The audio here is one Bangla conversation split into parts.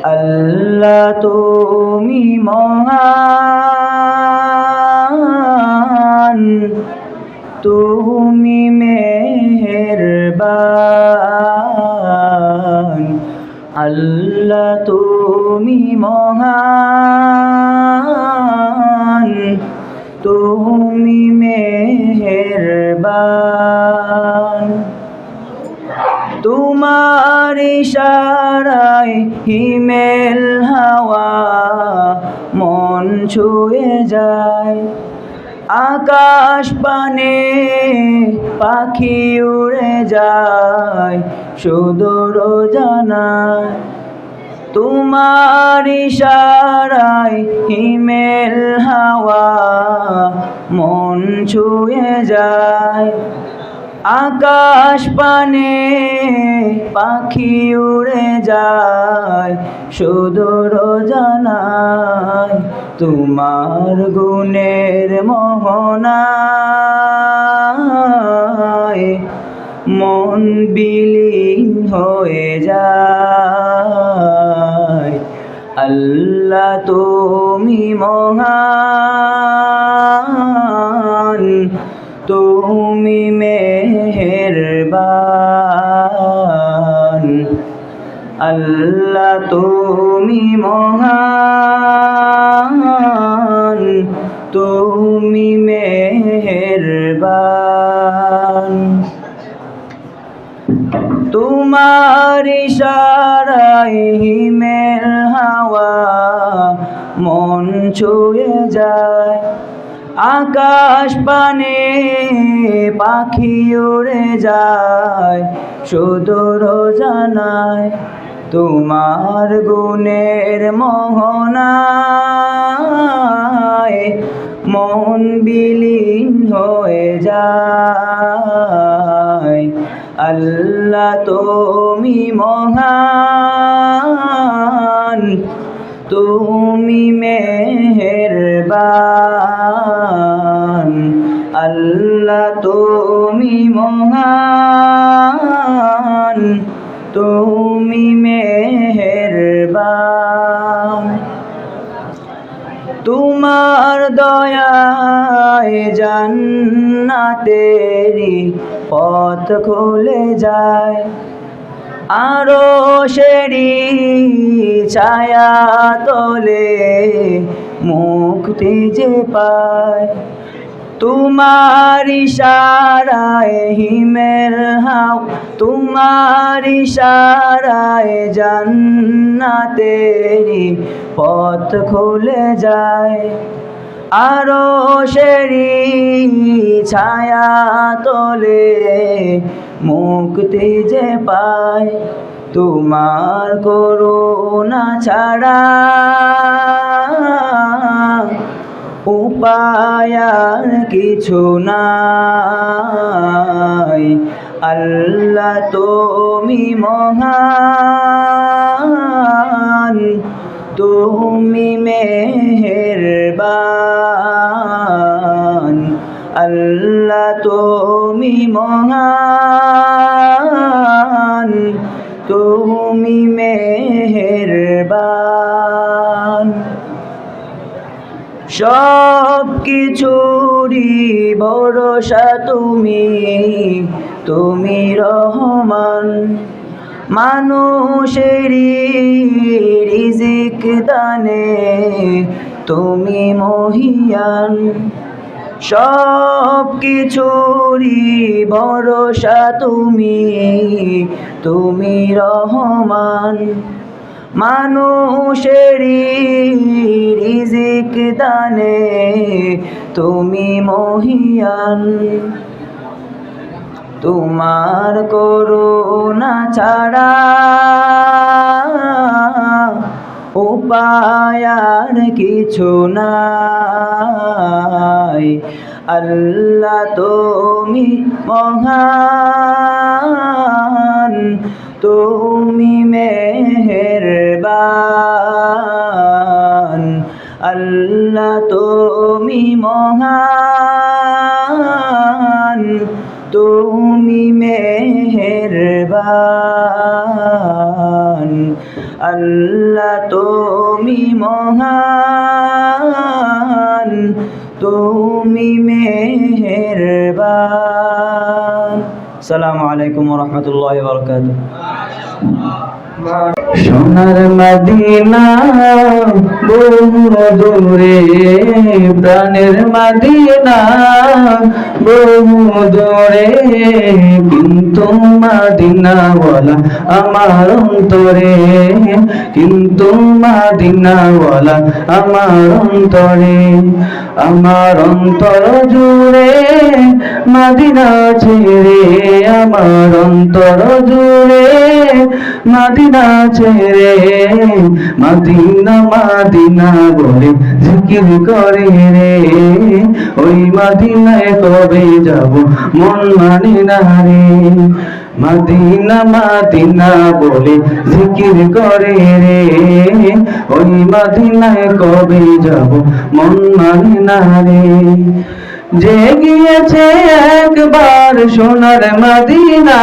আল্লাহ তুমি মহান, তুমি মেহেরবান। আল্লাহ তুমি মহান, তুমি মেহেরবান। তোমার ইশারায় হিমেল হাওয়া মন ছুঁয়ে যায়, আকাশ পানে পাখি উড়ে যায় সুদূর জানায়। তোমার ইশারায় হিমেল হাওয়া মন ছুঁয়ে যায়, আকাশ পানে পাখি উড়ে যায় সুদূর জানায়। তোমার গুণের মোহনায় মন বিলীন হয়ে যায়। আল্লাহ তুমি মহান, তুমি মেহেরবান। আল্লাহ তুমি মহান, তুমি মেহেরবান। তোমার ইশারায় হিমেল হাওয়া মন ছুঁয়ে যায়, আকাশ পানে পাখি উড়ে যায় সুদূর জানায়। তোমার গুণের মোহনায় মন বিলীন হয়ে যায়। আল্লাহ তুমি মহান, তুমি মেহেরবান। আল্লাহ তুমি মহান, তুমি মেহেরবান। তোমার দয়ায় জান্নাতেরি পথ খুলে যায়, আরশেরি ছায়া তলে মুক্তি যে পায়। তোমার ইশারায় হিমেল হাওয়া, তোমার ইশারায় জান্নাতেরি পথ খুলে যায়, আরশেরি ছায়া তলে মুক্তি যে পায়। তোমার করুণা ছাড়া উপায় আর কিছু নাই। আল্লাহ তুমি মহান, তুমি মেহেরবান। আল্লাহ তুমি মহান, তুমি মেহেরবান। সব কিছুরই ভরসা তুমি, তুমি রহমান। মানুষেরই রিজিক দানে তুমি মহিয়ান। সব কিছুরই ভরসা তুমি, তুমি রহমান। মানুষেরই রিজিক দানে তুমি মহিয়ান। তোমার করুণা ছাড়া উপায় আর কিছু নাই। আল্লাহ তুমি মহান, তুমি মেহেরবান। আল্লাহ তুমি মহান, তুমি মেহেরবান। আল্লাহ তুমি মহান, তুমি মেহেরবান। আসসালামু আলাইকুম ওয়া রাহমাতুল্লাহি ওয়া বারাকাতুহু। সোনার মদিনা বহু দূরে, প্রাণের মদিনা বহু দূরে, কিন্তু মদিনাওয়ালা আমার অন্তরে, কিন্তু মদিনাওয়ালা আমার অন্তরে। আমার অন্তর জুড়ে মদিনা ছেড়ে, আমার অন্তর জুড়ে মদিনা ছেড়ে, মদিনা মদিনা বলে জিকির করে রে। ওই মদিনায় কবে যাব মন মানে না রে। মদিনা মদিনা বলে জিকির করে রে, ওই মদিনায় কবে যাব মন মানে না রে। যে গিয়েছে একবার সোনার মদিনা,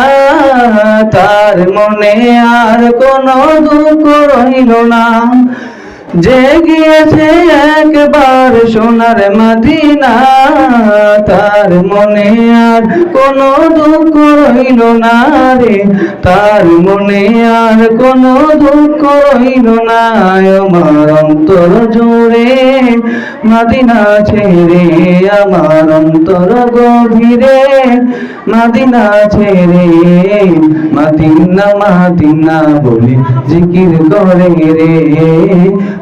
তার মনে আর কোনো দুঃখ রইল না। যে গিয়েছে একবার সোনার মদিনা, তার মনে আর কোনো দুঃখ রইল না রে, তার মনে আর কোনো দুঃখ রইল না। আমার অন্তর জুড়ে মদিনা ছেড়ে, আমার অন্তর গভীরে মদিনা ছেড়ে, মদিনা মদিনা বলে জিকির করে রে।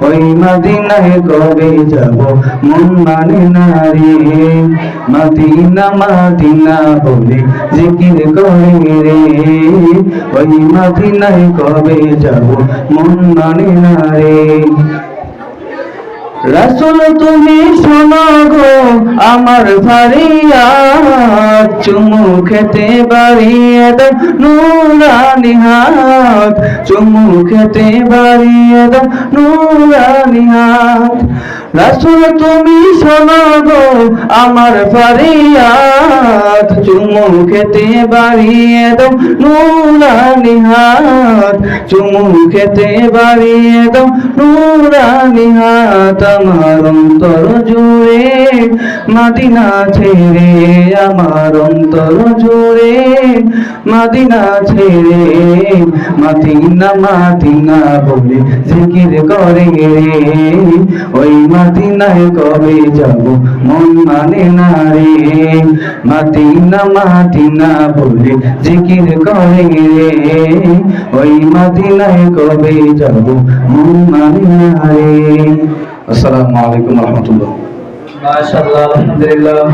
ওই মদিনায় কবে যাব মন মানে না রে। মদিনা মদিনা বলে জিকির করে রে, ওই মদিনায় কবে যাব মন মানে না রে। রাসূল তুমি শোনো গো আমার ফরিয়াদ, চুমু খেতে বাড়িয়ে দাও নূরানি হাত, চুমু খেতে বাড়িয়ে দাও নূরানি হাত। রাসূল তুমি শোনো গো আমার ফরিয়াদ, চুমু খেতে বাড়িয়ে দাও নূরানি হাত, চুমু খেতে বাড়িয়ে দাও নূরানি হাত। আমার অন্তর জুড়ে মদিনা ছেড়ে, আমার অন্তর জুড়ে মদিনা ছেড়ে, মদিনা মদিনা বলে জিকির করে রে। ওই মদিনায় কবে যাব মন মানে না রে। মদিনা মদিনা বলে জিকির করে রে, ওই মদিনায় কবে যাব মন মানে না রে। আসসালামু আলাইকুম ওয়া রাহমাতুল্লাহ। মাশাআল্লাহ, আলহামদুলিল্লাহ।